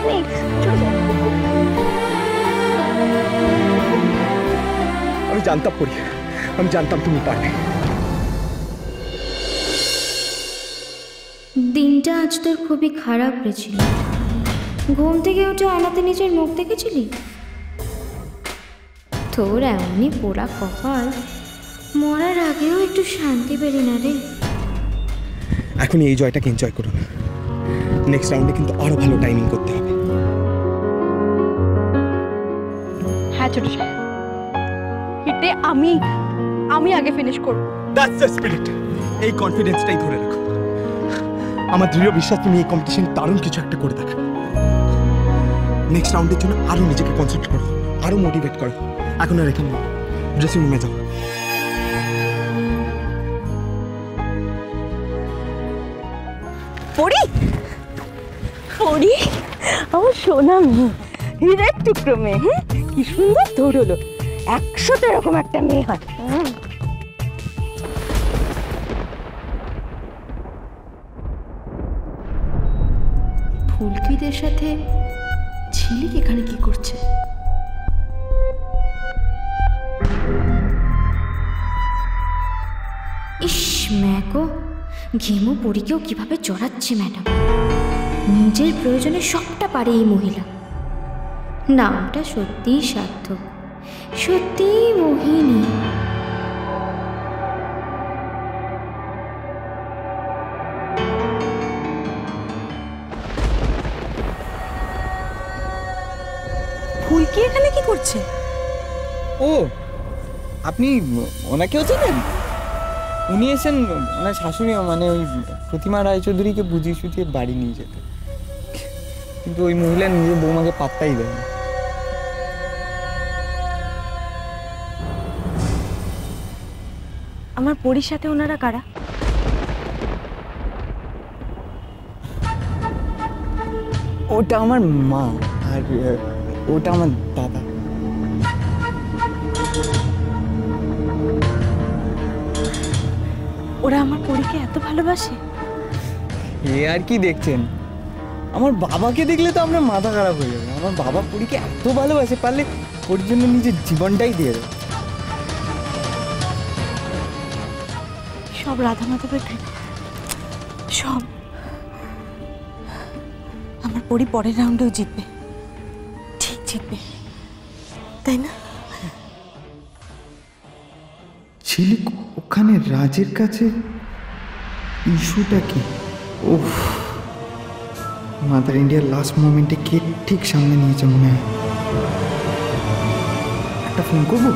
নেই, চলে যাও। আমি জানতাম পরি, আমি জানতাম তুমি পারবে। দিনটা আজ তোর খুবই খারাপ ছিল। ঘুম থেকে উঠে আয়নাতে নিজের মুখ দেখেছিলি? তোর এমনই পোড়া কপাল, মরার আগেও একটু শান্তি পেলি না রে। এখন এই জয়টাকে এনজয় করুন, নেক্সট রাউন্ডে কিন্তু আরো ভালো টাইমিং করতে হবে। হ্যাঁ ছোট সাহেব, হিটে আমি আগে ফিনিশ করব। That's the spirit. এই কনফিডেন্সটাই ধরে রাখো। আমার দৃঢ় বিশ্বাস তুমি এই কম্পিটিশন দারুণ কিছু একটা করে দেখাবে। নেক্সট রাউন্ডের জন্য আরো নিজেকে কনসেন্ট্রেট করো, আরো মোটিভেট করো। এখন আর এখানে ড্রেসিং রুমে যাও। পড়ি পড়ি, আমার সোনা মেয়ে, হীরের টুকরো মেয়ে। হ্যাঁ, কি সুন্দর দৌড়লো। 100তে এরকম একটা মেয়ে হয়। ফুলকিদের সাথে ঝিলিক এখানে কি করছে? ইস ম্যাগো, ঘেমো পরীকেও কিভাবে চড়াচ্ছে ম্যাডাম। নিজের প্রয়োজনে সবটা পারে এই মহিলা। নামটা সত্যিই সার্থক, সত্যিই মোহিনী। ফুলকি এখানে কি করছে? ও, আপনি ওনাকেও চেনেন? উনি এসেন ওনার শাশুড়ি, মানে ওই প্রতিমা রায়চৌধুরীকে বুঝিয়ে সুঝিয়ে বাড়ি নিয়ে যেতে, কিন্তু ওই মহিলা নিজের বৌমাকে পাত্তাই দেয় না। আমার পরীর সাথে ওনারা কারা? ওটা আমার মা, আর ওটা আমার দাদা। ওরা আমার পরীকে এত ভালোবাসে? এ আর কি দেখছেন, আমার বাবাকে দেখলে তো আমরা মাথা খারাপ হয়ে যাবে। আমার বাবা পরীকে এত ভালোবাসে, পারলে ওর জন্য নিজের জীবনটাই দিয়ে দেবে। সব রাধা মাধবের কৃপা, সব। আমার পরী পরের রাউন্ডেও জিতবে, ঠিক জিতবে, তাই না? ঝিলিক ওখানে রাজের কাছে, ইস্যুটা কি? ওফ, মাদার ইন্ডিয়ার লাস্ট মোমেন্টে কে ঠিক সামনে নিয়েছে মনে হয়। একটা ফোন করবো?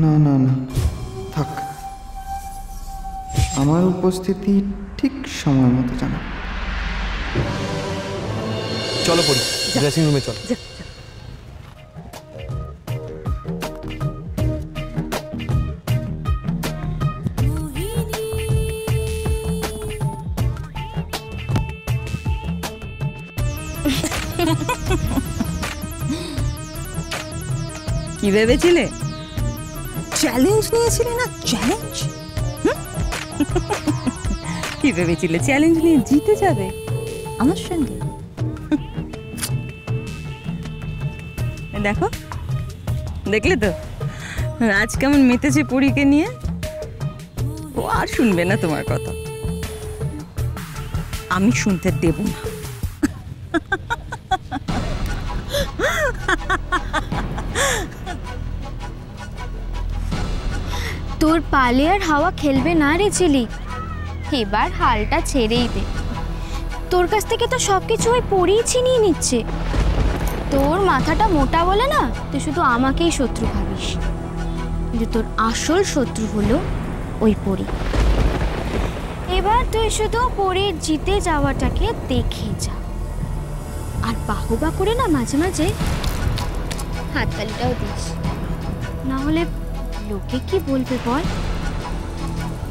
না না না, থাক, আমার উপস্থিতি ঠিক সময় মতো জানা। চলো পরি, ড্রেসিং রুমে চলো। কি ভেবেছিলে? চ্যালেঞ্জ নিয়েছিলে না? চ্যালেঞ্জ কি ভেবেছিলে? চ্যালেঞ্জ নিয়ে জিতে যাবে আমার সঙ্গে? দেখো, দেখলে তো রাজ কেমন মেতেছে পরীকে নিয়ে। ও আর শুনবে না তোমার কথা, আমি শুনতে দেব না। তোর পালে আর হাওয়া খেলবে না রে ঝিলিক, এবার হালটা ছেড়েই দে। তোর কাছ থেকে তো সবকিছু ওই পরেই ছিনিয়ে নিচ্ছে। তোর মাথাটা মোটা বলে না তুই শুধু আমাকেই শত্রু ভাবিস, কিন্তু তোর আসল শত্রু হলো ওই পরী। এবার তুই শুধু পরীর জিতে যাওয়াটাকে দেখে যা, আর বাহুবা করে না মাঝে মাঝে হাততালিটাও দিস, না হলে লোকে কি বলবে বল।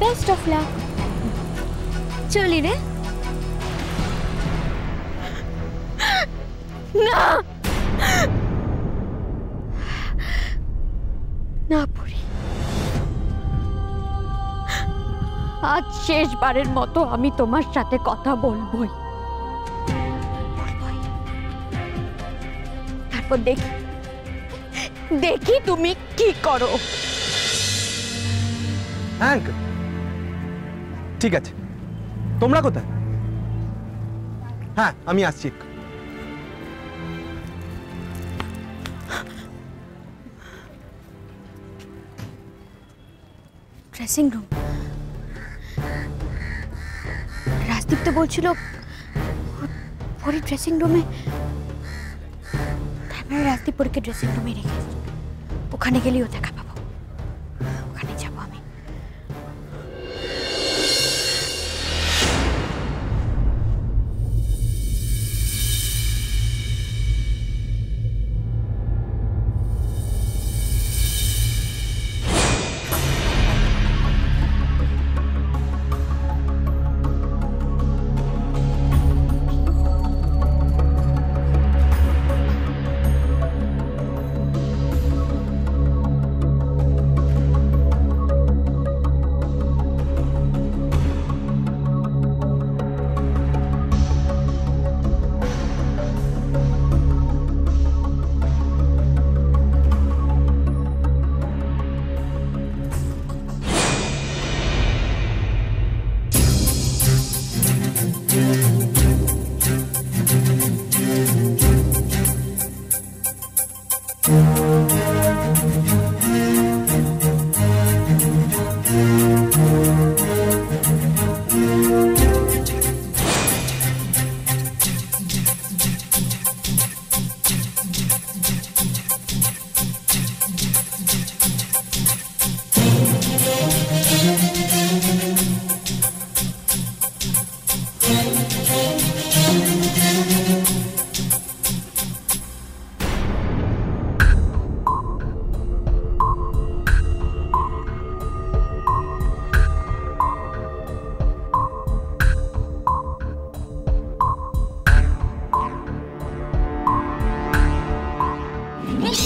Best of luck. চলি রে। না না পড়ি, আজ শেষবারের মতো আমি তোমার সাথে কথা বলবোই। তারপর দেখি দেখি তুমি কি করো। হ্যাঁ আঙ্কেল, ঠিক আছে। তোমরা কোথায়? হ্যাঁ আমি আসছি। Dressing room. রাজদীপ তো বলছিল পরে ড্রেসিং রুমে, তার মানে রাজদীপ পরীকে ড্রেসিং রুমে রেখে ওখানে গেলেও দেখা পাবো, ওখানে যাবো আমি।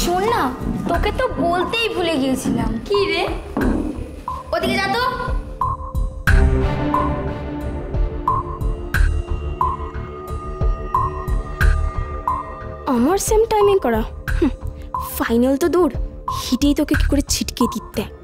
শোন না, তোকে তো বলতেই ভুলে গিয়েছিলাম। কি রে? ওদিকে যা তো। আমার সেম টাইমিং করা, ফাইনাল তো দূর, হিটেই তোকে কি করে ছিটকে দিই দেখ।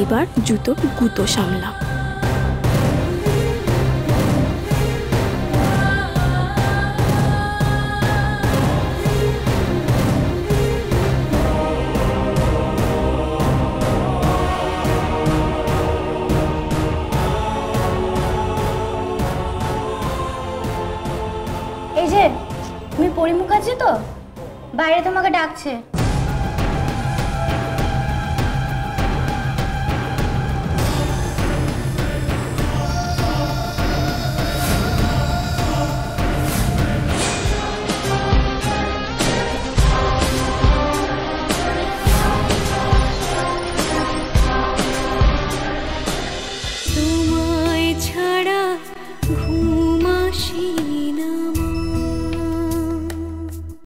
এবার জুতোর গুঁতো সামলা। এই যে তুমি পরিমুখ আছে তো, বাইরে তোমাকে ডাকছে।